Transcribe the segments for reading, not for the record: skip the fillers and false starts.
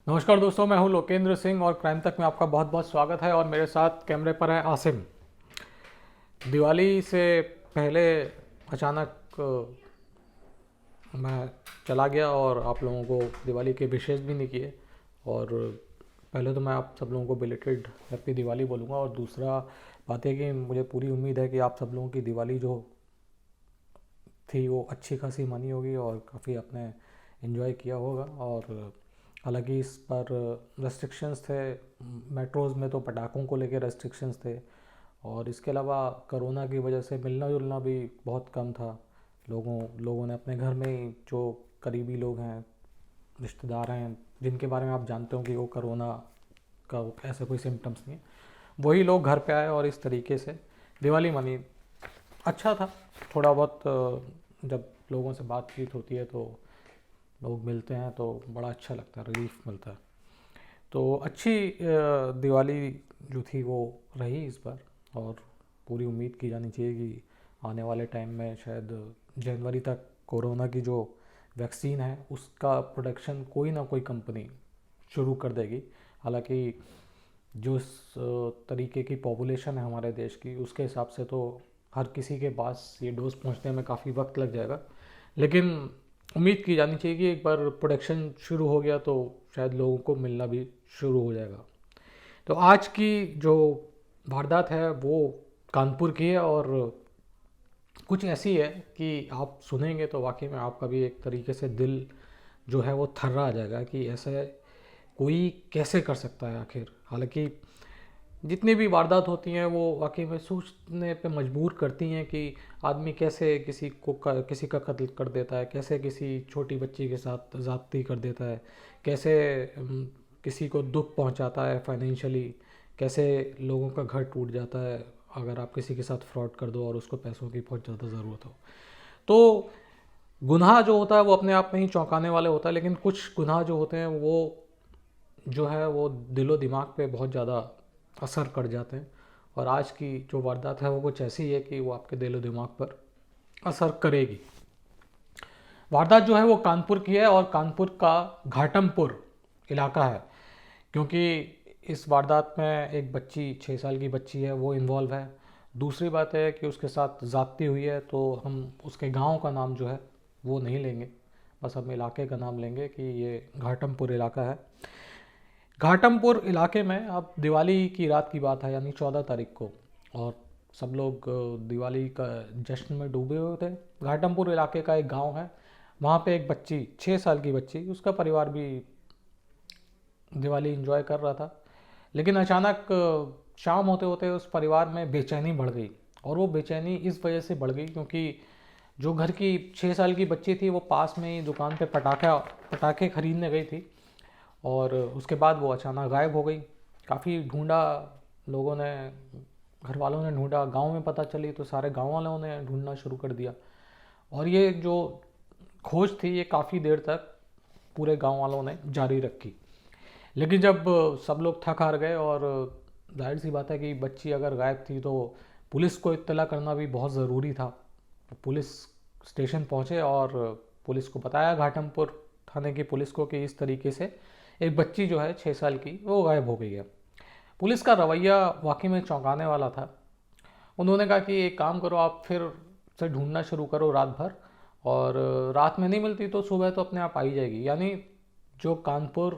नमस्कार दोस्तों, मैं हूं लोकेंद्र सिंह और क्राइम तक में आपका बहुत बहुत स्वागत है। और मेरे साथ कैमरे पर है आसिम। दिवाली से पहले अचानक मैं चला गया और आप लोगों को दिवाली के विशेष भी नहीं किए। और पहले तो मैं आप सब लोगों को बिलेटेड हैप्पी दिवाली बोलूँगा। और दूसरा बात है कि मुझे पूरी उम्मीद है कि आप सब लोगों की दिवाली जो थी वो अच्छी खासी मानी होगी और काफ़ी आपने इन्जॉय किया होगा। और हालांकि इस पर रेस्ट्रिक्शंस थे, मेट्रोज़ में तो पटाखों को लेकर रेस्ट्रिक्शंस थे। और इसके अलावा कोरोना की वजह से मिलना जुलना भी बहुत कम था। लोगों ने अपने घर में ही, जो करीबी लोग हैं, रिश्तेदार हैं, जिनके बारे में आप जानते हो कि वो कोरोना का ऐसे कोई सिम्टम्स नहीं है, वही लोग घर पे आए और इस तरीके से दिवाली मनी। अच्छा था। थोड़ा बहुत जब लोगों से बातचीत होती है तो लोग मिलते हैं तो बड़ा अच्छा लगता है, रिलीफ मिलता है। तो अच्छी दिवाली जो थी वो रही इस बार। और पूरी उम्मीद की जानी चाहिए कि आने वाले टाइम में शायद जनवरी तक कोरोना की जो वैक्सीन है उसका प्रोडक्शन कोई ना कोई कंपनी शुरू कर देगी। हालांकि जो इस तरीके की पॉपुलेशन है हमारे देश की, उसके हिसाब से तो हर किसी के पास ये डोज पहुंचने में काफ़ी वक्त लग जाएगा। लेकिन उम्मीद की जानी चाहिए कि एक बार प्रोडक्शन शुरू हो गया तो शायद लोगों को मिलना भी शुरू हो जाएगा। तो आज की जो वारदात है वो कानपुर की है और कुछ ऐसी है कि आप सुनेंगे तो वाकई में आपका भी एक तरीके से दिल जो है वो थर्रा आ जाएगा कि ऐसे कोई कैसे कर सकता है आखिर। हालांकि जितनी भी वारदात होती हैं वो वाकई में सोचने पे मजबूर करती हैं कि आदमी कैसे किसी का कत्ल कर देता है, कैसे किसी छोटी बच्ची के साथ ज़्यादती कर देता है, कैसे किसी को दुख पहुंचाता है फाइनेंशियली, कैसे लोगों का घर टूट जाता है अगर आप किसी के साथ फ्रॉड कर दो और उसको पैसों की बहुत ज़्यादा ज़रूरत हो। तो गुनाह जो होता है वो अपने आप में ही चौंकाने वाले होता है, लेकिन कुछ गुनाह जो होते हैं वो जो है वो दिलो दिमाग पे बहुत ज़्यादा असर कर जाते हैं। और आज की जो वारदात है वो कुछ ऐसी है कि वो आपके दिलो दिमाग पर असर करेगी। वारदात जो है वो कानपुर की है और कानपुर का घाटमपुर इलाका है। क्योंकि इस वारदात में एक बच्ची, 6 साल की बच्ची है, वो इन्वॉल्व है। दूसरी बात है कि उसके साथ ज़्यादती हुई है, तो हम उसके गांव का नाम जो है वो नहीं लेंगे, बस हम इलाके का नाम लेंगे कि ये घाटमपुर इलाका है। घाटमपुर इलाके में अब दिवाली की रात की बात है, यानी 14 तारीख को। और सब लोग दिवाली का जश्न में डूबे हुए थे। घाटमपुर इलाके का एक गांव है, वहाँ पे एक बच्ची, 6 साल की बच्ची, उसका परिवार भी दिवाली एंजॉय कर रहा था। लेकिन अचानक शाम होते होते उस परिवार में बेचैनी बढ़ गई। और वो बेचैनी इस वजह से बढ़ गई क्योंकि जो घर की 6 साल की बच्ची थी वो पास में ही दुकान पे पटाखे खरीदने गई थी। और उसके बाद वो अचानक गायब हो गई। काफ़ी ढूंढा लोगों ने, घर वालों ने ढूंढा, गांव में पता चली तो सारे गांव वालों ने ढूंढना शुरू कर दिया। और ये जो खोज थी ये काफ़ी देर तक पूरे गांव वालों ने जारी रखी। लेकिन जब सब लोग थक हार गए, और जाहिर सी बात है कि बच्ची अगर गायब थी तो पुलिस को इत्तला करना भी बहुत ज़रूरी था। तो पुलिस स्टेशन पहुंचे और पुलिस को बताया, घाटमपुर थाने की पुलिस को, कि इस तरीके से एक बच्ची जो है 6 साल की वो गायब हो गई है। पुलिस का रवैया वाकई में चौंकाने वाला था। उन्होंने कहा कि एक काम करो, आप फिर से ढूंढना शुरू करो रात भर, और रात में नहीं मिलती तो सुबह तो अपने आप आ ही जाएगी। यानी जो कानपुर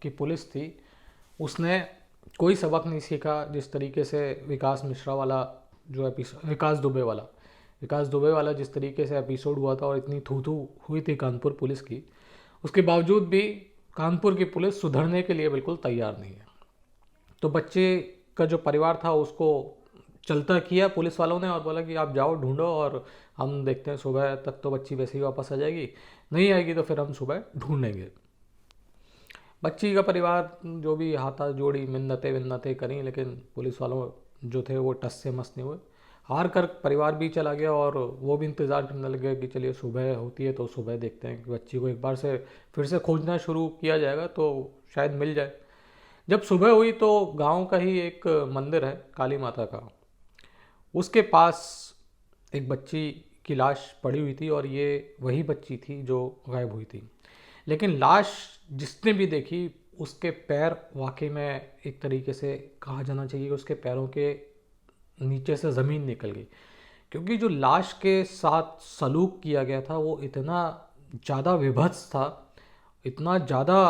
की पुलिस थी उसने कोई सबक नहीं सीखा। जिस तरीके से विकास मिश्रा वाला जो एपिसोड, विकास दुबे वाला जिस तरीके से एपिसोड हुआ था और इतनी थू थू हुई थी कानपुर पुलिस की, उसके बावजूद भी कानपुर की पुलिस सुधरने के लिए बिल्कुल तैयार नहीं है। तो बच्चे का जो परिवार था उसको चलता किया पुलिस वालों ने और बोला कि आप जाओ ढूंढो और हम देखते हैं, सुबह तक तो बच्ची वैसे ही वापस आ जाएगी, नहीं आएगी तो फिर हम सुबह ढूंढेंगे। बच्ची का परिवार जो भी हाथा जोड़ी, मिन्नतें विन्नतें करी, लेकिन पुलिस वालों जो थे वो टस से मस नहीं हुए। हार कर परिवार भी चला गया और वो भी इंतज़ार करने लगे कि चलिए सुबह होती है तो सुबह देखते हैं कि बच्ची को एक बार से फिर से खोजना शुरू किया जाएगा तो शायद मिल जाए। जब सुबह हुई तो गांव का ही एक मंदिर है काली माता का, उसके पास एक बच्ची की लाश पड़ी हुई थी और ये वही बच्ची थी जो गायब हुई थी। लेकिन लाश जिसने भी देखी उसके पैर वाकई में एक तरीके से कहा जाना चाहिए कि उसके पैरों के नीचे से ज़मीन निकल गई, क्योंकि जो लाश के साथ सलूक किया गया था वो इतना ज़्यादा विभत्स था, इतना ज़्यादा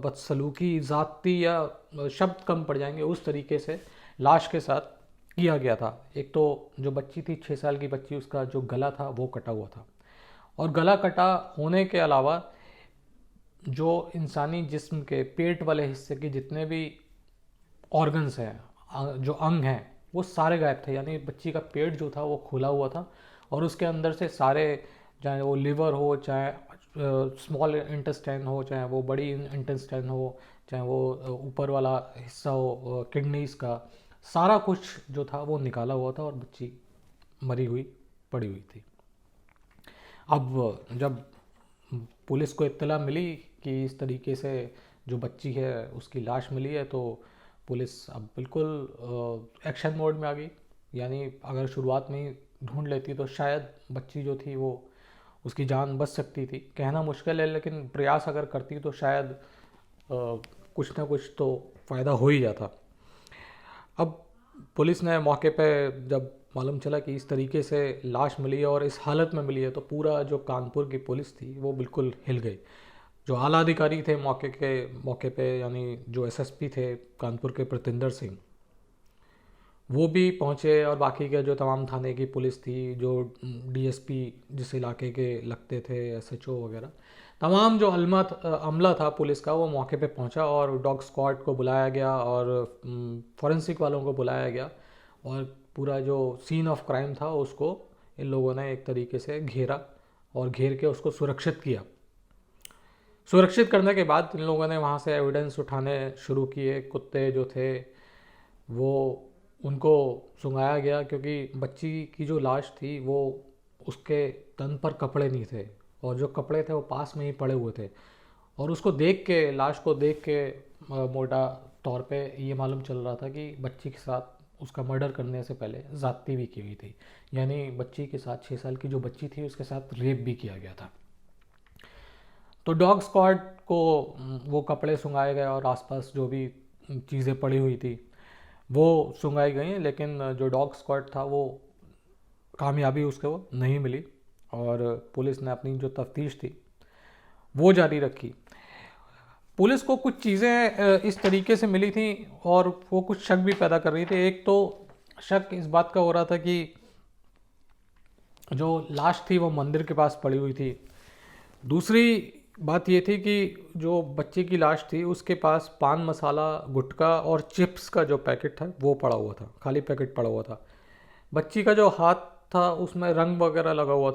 बदसलूकी, ज़ाती या शब्द कम पड़ जाएंगे उस तरीके से लाश के साथ किया गया था। एक तो जो बच्ची थी 6 साल की बच्ची, उसका जो गला था वो कटा हुआ था, और गला कटा होने के अलावा जो इंसानी जिस्म के पेट वाले हिस्से के जितने भी ऑर्गन्स हैं, जो अंग हैं, वो सारे गायब थे। यानी बच्ची का पेट जो था वो खुला हुआ था और उसके अंदर से सारे, चाहे वो लिवर हो, चाहे स्मॉल इंटेस्टाइन हो, चाहे वो बड़ी इंटेस्टाइन हो, चाहे वो ऊपर वाला हिस्सा हो किडनीज का, सारा कुछ जो था वो निकाला हुआ था और बच्ची मरी हुई पड़ी हुई थी। अब जब पुलिस को इत्तला मिली कि इस तरीके से जो बच्ची है उसकी लाश मिली है, तो पुलिस अब बिल्कुल एक्शन मोड में आ गई। यानी अगर शुरुआत में ही ढूंढ लेती तो शायद बच्ची जो थी वो, उसकी जान बच सकती थी। कहना मुश्किल है, लेकिन प्रयास अगर करती तो शायद कुछ ना कुछ तो फ़ायदा हो ही जाता। अब पुलिस ने मौके पे जब मालूम चला कि इस तरीके से लाश मिली है और इस हालत में मिली है, तो पूरा जो कानपुर की पुलिस थी वो बिल्कुल हिल गई। जो आला अधिकारी थे मौके पे, यानी जो एसएसपी थे कानपुर के प्रतिंदर सिंह, वो भी पहुँचे, और बाकी के जो तमाम थाने की पुलिस थी, जो डीएसपी जिस इलाके के लगते थे, एसएचओ वगैरह, तमाम जो अमला था पुलिस का वो मौके पे पहुंचा, और डॉग स्क्वाड को बुलाया गया और फॉरेंसिक वालों को बुलाया गया, और पूरा जो सीन ऑफ क्राइम था उसको इन लोगों ने एक तरीके से घेरा और घेर के उसको सुरक्षित किया। सुरक्षित करने के बाद इन लोगों ने वहाँ से एविडेंस उठाने शुरू किए। कुत्ते जो थे वो, उनको सुंघाया गया, क्योंकि बच्ची की जो लाश थी वो, उसके तन पर कपड़े नहीं थे, और जो कपड़े थे वो पास में ही पड़े हुए थे, और उसको देख के, लाश को देख के मोटा तौर पे ये मालूम चल रहा था कि बच्ची के साथ उसका मर्डर करने से पहले ज़्यादती भी की हुई थी। यानी बच्ची के साथ, 6 साल की जो बच्ची थी उसके साथ रेप भी किया गया था। तो डॉग स्क्वाड को वो कपड़े सुंघाए गए और आसपास जो भी चीज़ें पड़ी हुई थी वो सुंघाई गई, लेकिन जो डॉग स्क्वाड था वो कामयाबी उसको वो नहीं मिली, और पुलिस ने अपनी जो तफ्तीश थी वो जारी रखी। पुलिस को कुछ चीज़ें इस तरीके से मिली थी और वो कुछ शक भी पैदा कर रही थी। एक तो शक इस बात का हो रहा था कि जो लाश थी वो मंदिर के पास पड़ी हुई थी। दूसरी बात ये थी कि जो बच्चे की लाश थी उसके पास पान मसाला, गुटखा और चिप्स का जो पैकेट था वो पड़ा हुआ था, खाली पैकेट पड़ा हुआ था। बच्ची का जो हाथ था उसमें रंग वगैरह लगा हुआ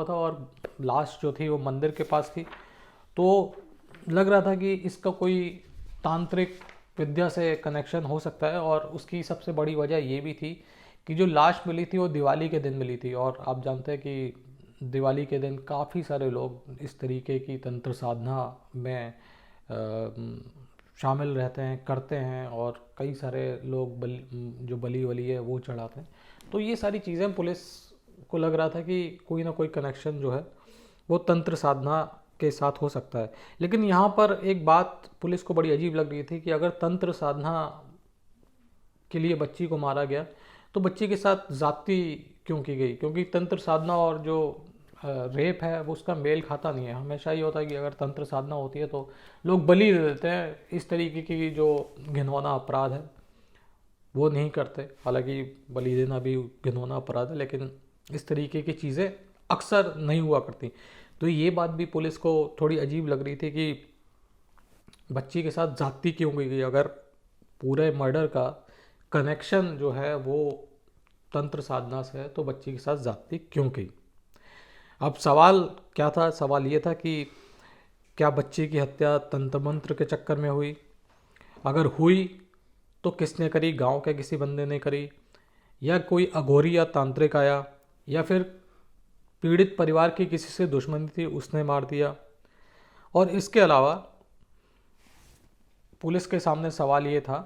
था, और लाश जो थी वो मंदिर के पास थी। तो लग रहा था कि इसका कोई तांत्रिक विद्या से कनेक्शन हो सकता है, और उसकी सबसे बड़ी वजह ये भी थी कि जो लाश मिली थी वो दिवाली के दिन मिली थी, और आप जानते हैं कि दिवाली के दिन काफ़ी सारे लोग इस तरीके की तंत्र साधना में शामिल रहते हैं, करते हैं, और कई सारे लोग जो बली वली है वो चढ़ाते हैं। तो ये सारी चीज़ें पुलिस को लग रहा था कि कोई ना कोई कनेक्शन जो है वो तंत्र साधना के साथ हो सकता है। लेकिन यहाँ पर एक बात पुलिस को बड़ी अजीब लग रही थी कि अगर तंत्र साधना के लिए बच्ची को मारा गया तो बच्ची के साथ ज़्यादती क्यों की गई, क्योंकि तंत्र साधना और जो रेप है वो उसका मेल खाता नहीं है। हमेशा ये होता है कि अगर तंत्र साधना होती है तो लोग बलि दे देते हैं, इस तरीके की जो घिनौना अपराध है वो नहीं करते। हालांकि बलि देना भी घिनौना अपराध है, लेकिन इस तरीके की चीज़ें अक्सर नहीं हुआ करती। तो ये बात भी पुलिस को थोड़ी अजीब लग रही थी कि बच्ची के साथ ज़्यादती क्यों की गई। अगर पूरे मर्डर का कनेक्शन जो है वो तंत्र साधना से है तो बच्ची के साथ ज़्यादती क्यों की। अब सवाल क्या था? सवाल ये था कि क्या बच्ची की हत्या तंत्र मंत्र के चक्कर में हुई? अगर हुई तो किसने करी? गांव के किसी बंदे ने करी, या कोई अघोरी या तांत्रिक आया, या फिर पीड़ित परिवार की किसी से दुश्मनी थी उसने मार दिया? और इसके अलावा पुलिस के सामने सवाल ये था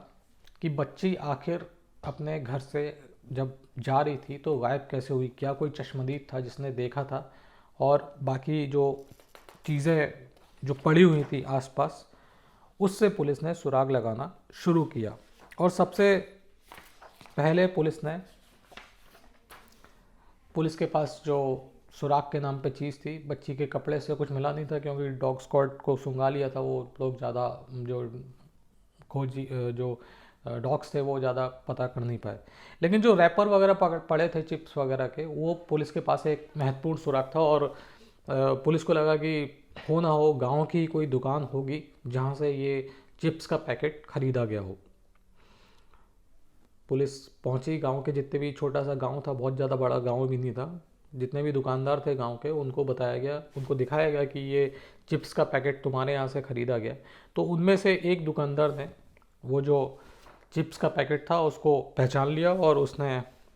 कि बच्ची आखिर अपने घर से जब जा रही थी तो गायब कैसे हुई? क्या कोई चश्मदीद था जिसने देखा था और बाकी जो चीज़ें जो पड़ी हुई थी आसपास, उससे पुलिस ने सुराग लगाना शुरू किया। और सबसे पहले पुलिस के पास जो सुराग के नाम पे चीज़ थी, बच्ची के कपड़े से कुछ मिला नहीं था, क्योंकि डॉग स्क्वाड को सुंघा लिया था वो लोग, ज़्यादा जो खोजी जो डॉग्स थे वो ज़्यादा पता कर नहीं पाए। लेकिन जो रैपर वगैरह पड़े थे चिप्स वगैरह के, वो पुलिस के पास एक महत्वपूर्ण सुराग था। और पुलिस को लगा कि हो ना हो गांव की कोई दुकान होगी जहां से ये चिप्स का पैकेट खरीदा गया हो। पुलिस पहुंची गांव के, जितने भी, छोटा सा गांव था, बहुत ज़्यादा बड़ा गांव भी नहीं था, जितने भी दुकानदार थे गांव के, उनको बताया गया, उनको दिखाया गया कि ये चिप्स का पैकेट तुम्हारे यहाँ से ख़रीदा गया। तो उनमें से एक दुकानदार ने वो जो चिप्स का पैकेट था उसको पहचान लिया और उसने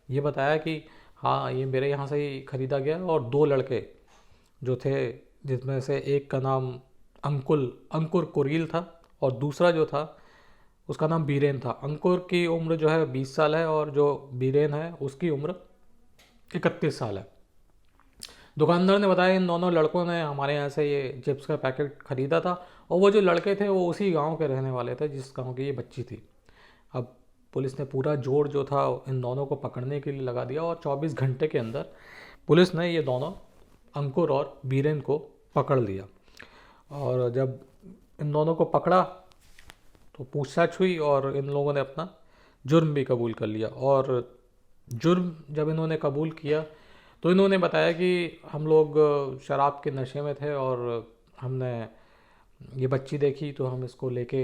ये बताया कि हाँ ये मेरे यहाँ से ही ख़रीदा गया। और दो लड़के जो थे, जिसमें से एक का नाम अंकुर कुरील था और दूसरा जो था उसका नाम बीरेन था। अंकुर की उम्र जो है 20 साल है और जो बीरेन है उसकी उम्र 31 साल है। दुकानदार ने बताया इन दोनों लड़कों ने हमारे यहाँ से ये चिप्स का पैकेट ख़रीदा था, और वो जो लड़के थे वो उसी गांव के रहने वाले थे जिस गांव की ये बच्ची थी। अब पुलिस ने पूरा जोर जो था इन दोनों को पकड़ने के लिए लगा दिया और 24 घंटे के अंदर पुलिस ने ये दोनों अंकुर और बीरेन को पकड़ लिया। और जब इन दोनों को पकड़ा तो पूछताछ हुई और इन लोगों ने अपना जुर्म भी कबूल कर लिया। और जुर्म जब इन्होंने कबूल किया तो इन्होंने बताया कि हम लोग शराब के नशे में थे और हमने ये बच्ची देखी तो हम इसको लेके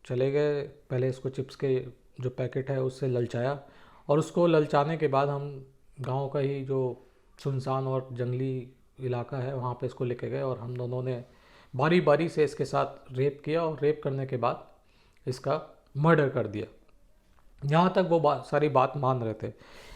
चले गए। पहले इसको चिप्स के जो पैकेट है उससे ललचाया, और उसको ललचाने के बाद हम गांव का ही जो सुनसान और जंगली इलाका है वहाँ पे इसको लेके गए, और हम दोनों ने बारी बारी से इसके साथ रेप किया, और रेप करने के बाद इसका मर्डर कर दिया। यहाँ तक वो सारी बात मान रहे थे।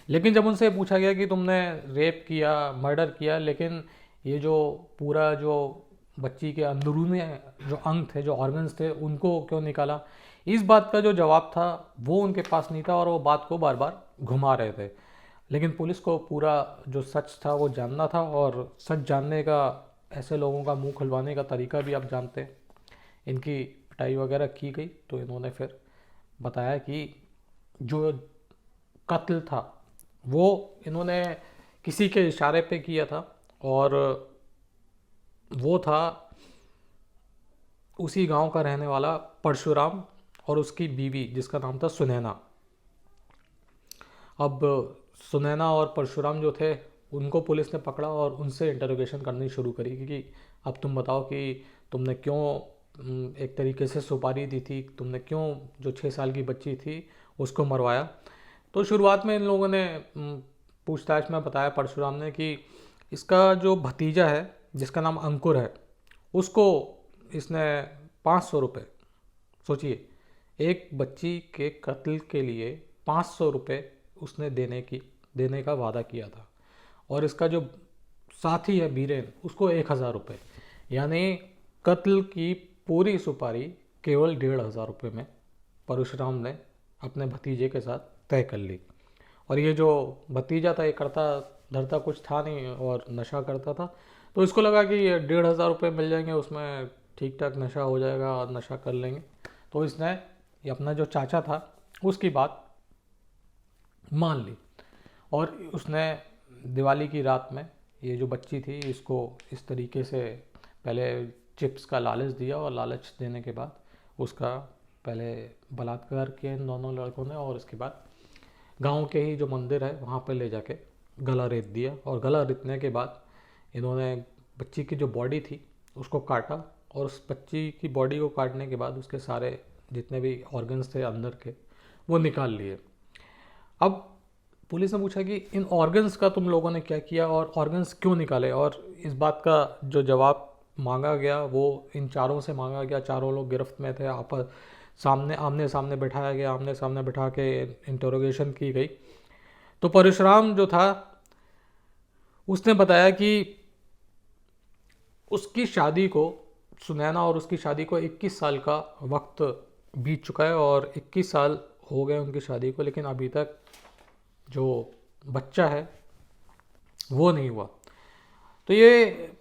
लेकिन जब उनसे पूछा गया कि तुमने रेप किया, मर्डर किया, लेकिन ये जो पूरा जो बच्ची के अंदरूनी जो अंग थे, जो ऑर्गन्स थे, उनको क्यों निकाला, इस बात का जो जवाब था वो उनके पास नहीं था, और वो बात को बार बार घुमा रहे थे। लेकिन पुलिस को पूरा जो सच था वो जानना था, और सच जानने का, ऐसे लोगों का मुंह खुलवाने का तरीका भी आप जानते हैं। इनकी पिटाई वगैरह की गई तो इन्होंने फिर बताया कि जो कत्ल था वो इन्होंने किसी के इशारे पे किया था, और वो था उसी गांव का रहने वाला परशुराम और उसकी बीवी जिसका नाम था सुनैना। अब सुनैना और परशुराम जो थे उनको पुलिस ने पकड़ा और उनसे इंटरोगेशन करनी शुरू करी कि अब तुम बताओ कि तुमने क्यों एक तरीके से सुपारी दी थी, तुमने क्यों जो 6 साल की बच्ची थी उसको मरवाया। तो शुरुआत में इन लोगों ने पूछताछ में बताया परशुराम ने कि इसका जो भतीजा है जिसका नाम अंकुर है उसको इसने 500 रुपये, सोचिए एक बच्ची के कत्ल के लिए 500 रुपये उसने देने का वादा किया था, और इसका जो साथी है बीरेन उसको 1000 रुपये, यानी कत्ल की पूरी सुपारी केवल 1500 रुपये में परशुराम ने अपने भतीजे के साथ तय कर ली। और ये जो भतीजा था ये करता धरता कुछ था नहीं और नशा करता था, तो इसको लगा कि ये 1500 रुपये मिल जाएंगे, उसमें ठीक ठाक नशा हो जाएगा और नशा कर लेंगे। तो इसने ये अपना जो चाचा था उसकी बात मान ली, और उसने दिवाली की रात में ये जो बच्ची थी इसको इस तरीके से पहले चिप्स का लालच दिया, और लालच देने के बाद उसका पहले बलात्कार किया इन दोनों लड़कों ने, और उसके बाद गांव के ही जो मंदिर है वहाँ पर ले जाके गला रेत दिया। और गला रेतने के बाद इन्होंने बच्ची की जो बॉडी थी उसको काटा, और उस बच्ची की बॉडी को काटने के बाद उसके सारे जितने भी ऑर्गन्स थे अंदर के वो निकाल लिए। अब पुलिस ने पूछा कि इन ऑर्गन्स का तुम लोगों ने क्या किया और ऑर्गन्स क्यों निकाले, और इस बात का जो जवाब मांगा गया वो इन चारों से मांगा गया। चारों लोग गिरफ्त में थे, आमने सामने बैठाया गया, आमने सामने बैठा के इंटरोगेशन की गई। तो परशुराम जो था उसने बताया कि उसकी शादी को, सुनैना और उसकी शादी को 21 साल का वक्त बीत चुका है, और 21 साल हो गए उनकी शादी को, लेकिन अभी तक जो बच्चा है वो नहीं हुआ। तो ये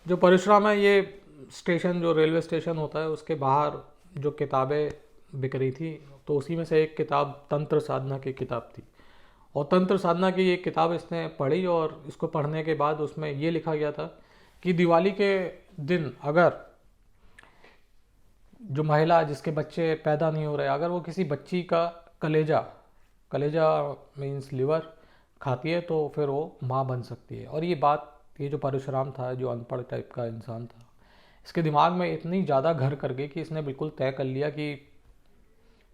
जो परशुराम है, ये स्टेशन जो रेलवे स्टेशन होता है उसके बाहर जो किताबें बिक रही थी, तो उसी में से एक किताब तंत्र साधना की किताब थी। और तंत्र साधना की ये किताब इसने पढ़ी, और इसको पढ़ने के बाद उसमें ये लिखा गया था कि दिवाली के दिन अगर जो महिला जिसके बच्चे पैदा नहीं हो रहे, अगर वो किसी बच्ची का कलेजा, कलेजा मीन्स लिवर खाती है, तो फिर वो माँ बन सकती है। और ये बात, ये जो परशुराम था, जो अनपढ़ टाइप का इंसान था, इसके दिमाग में इतनी ज़्यादा घर कर गई कि इसने बिल्कुल तय कर लिया कि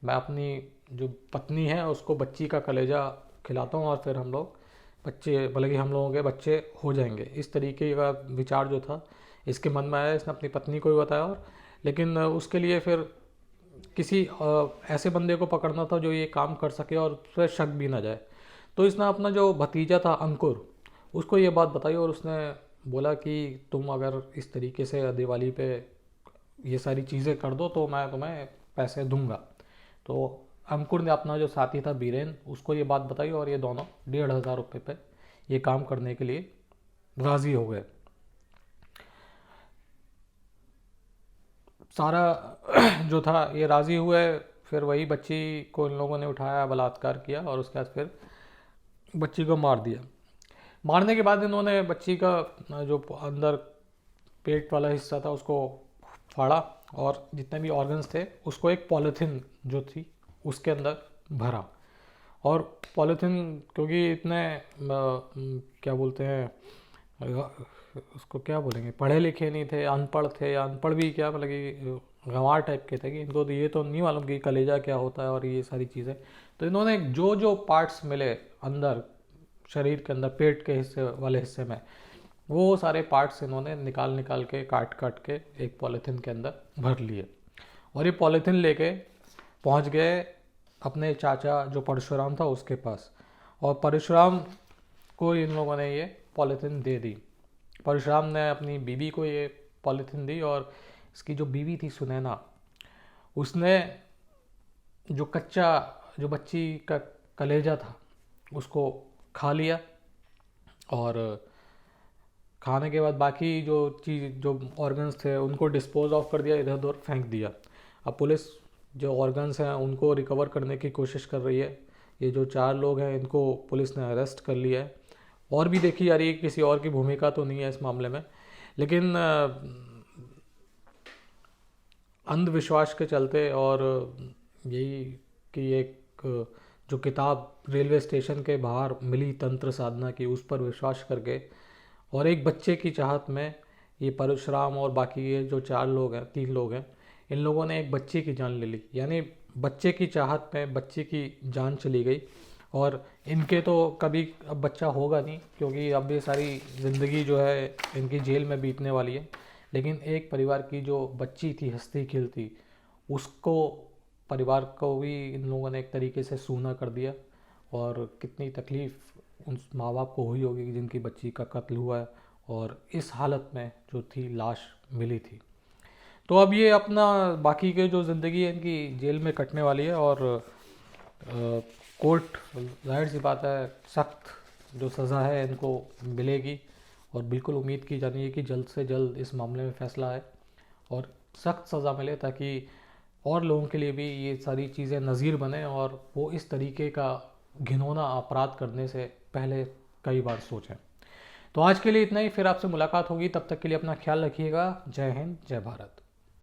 मैं अपनी जो पत्नी है उसको बच्ची का कलेजा खिलाता हूँ, और फिर हम लोग बच्चे, भले कि हम लोगों के बच्चे हो जाएंगे। इस तरीके का विचार जो था इसके मन में आया। इसने अपनी पत्नी को भी बताया, और लेकिन उसके लिए फिर किसी ऐसे बंदे को पकड़ना था जो ये काम कर सके और उस पर शक भी ना जाए। तो इसने अपना जो भतीजा था अंकुर, उसको ये बात बताई, और उसने बोला कि तुम अगर इस तरीके से दिवाली पे ये सारी चीज़ें कर दो तो मैं तुम्हें पैसे दूंगा। तो अंकुर ने अपना जो साथी था बीरेन, उसको ये बात बताई, और ये दोनों 1,500 रुपये पे ये काम करने के लिए राज़ी हो गए। सारा जो था ये राज़ी हुए। फिर वही बच्ची को इन लोगों ने उठाया, बलात्कार किया, और उसके बाद फिर बच्ची को मार दिया। मारने के बाद इन्होंने बच्ची का जो अंदर पेट वाला हिस्सा था उसको फाड़ा, और जितने भी ऑर्गन्स थे उसको एक पॉलीथीन जो थी उसके अंदर भरा। और पॉलीथीन क्योंकि इतने क्या बोलते हैं उसको, क्या बोलेंगे, पढ़े लिखे नहीं थे, अनपढ़ थे, या अनपढ़ भी क्या, मतलब कि गंवार टाइप के थे कि इनको तो ये तो नहीं मालूम कि कलेजा क्या होता है और ये सारी चीज़ें। तो इन्होंने जो जो पार्ट्स मिले अंदर शरीर के अंदर, पेट के हिस्से वाले हिस्से में, वो सारे पार्ट्स इन्होंने निकाल निकाल के, काट काट के एक पॉलीथीन के अंदर भर लिए। और ये पॉलीथीन लेके पहुंच गए अपने चाचा जो परशुराम था उसके पास, और परशुराम को इन लोगों ने ये पॉलीथीन दे दी। परशुराम ने अपनी बीवी को ये पॉलीथीन दी, और इसकी जो बीवी थी सुनैना, उसने जो कच्चा, जो बच्ची का कलेजा था उसको खा लिया, और खाने के बाद बाकी जो चीज़, जो ऑर्गन्स थे उनको डिस्पोज ऑफ कर दिया, इधर उधर फेंक दिया। अब पुलिस जो ऑर्गन्स हैं उनको रिकवर करने की कोशिश कर रही है। ये जो 4 लोग हैं इनको पुलिस ने अरेस्ट कर लिया है, और भी देखी जा रही है किसी और की भूमिका तो नहीं है इस मामले में। लेकिन अंधविश्वास के चलते, और यही कि एक जो किताब रेलवे स्टेशन के बाहर मिली तंत्र साधना की, उस पर विश्वास करके, और एक बच्चे की चाहत में ये परशुराम और बाकी ये जो 4 लोग हैं, 3 लोग हैं, इन लोगों ने एक बच्चे की जान ले ली। यानी बच्चे की चाहत में बच्चे की जान चली गई, और इनके तो कभी अब बच्चा होगा नहीं, क्योंकि अब ये सारी ज़िंदगी जो है इनकी जेल में बीतने वाली है। लेकिन एक परिवार की जो बच्ची थी हंसती खेलती, उसको, परिवार को भी इन लोगों ने एक तरीके से सूना कर दिया। और कितनी तकलीफ़ उन माँ बाप को हुई होगी जिनकी बच्ची का कत्ल हुआ है, और इस हालत में जो थी लाश मिली थी। तो अब ये अपना बाकी के जो ज़िंदगी है इनकी जेल में कटने वाली है, और कोर्ट, जाहिर सी बात है, सख्त जो सज़ा है इनको मिलेगी, और बिल्कुल उम्मीद की जानी है कि जल्द से जल्द इस मामले में फ़ैसला आए और सख्त सज़ा मिले, ताकि और लोगों के लिए भी ये सारी चीज़ें नज़ीर बने, और वो इस तरीके का घिनौना अपराध करने से पहले कई बार सोचें। तो आज के लिए इतना ही, फिर आपसे मुलाकात होगी, तब तक के लिए अपना ख्याल रखिएगा। जय हिंद, जय भारत।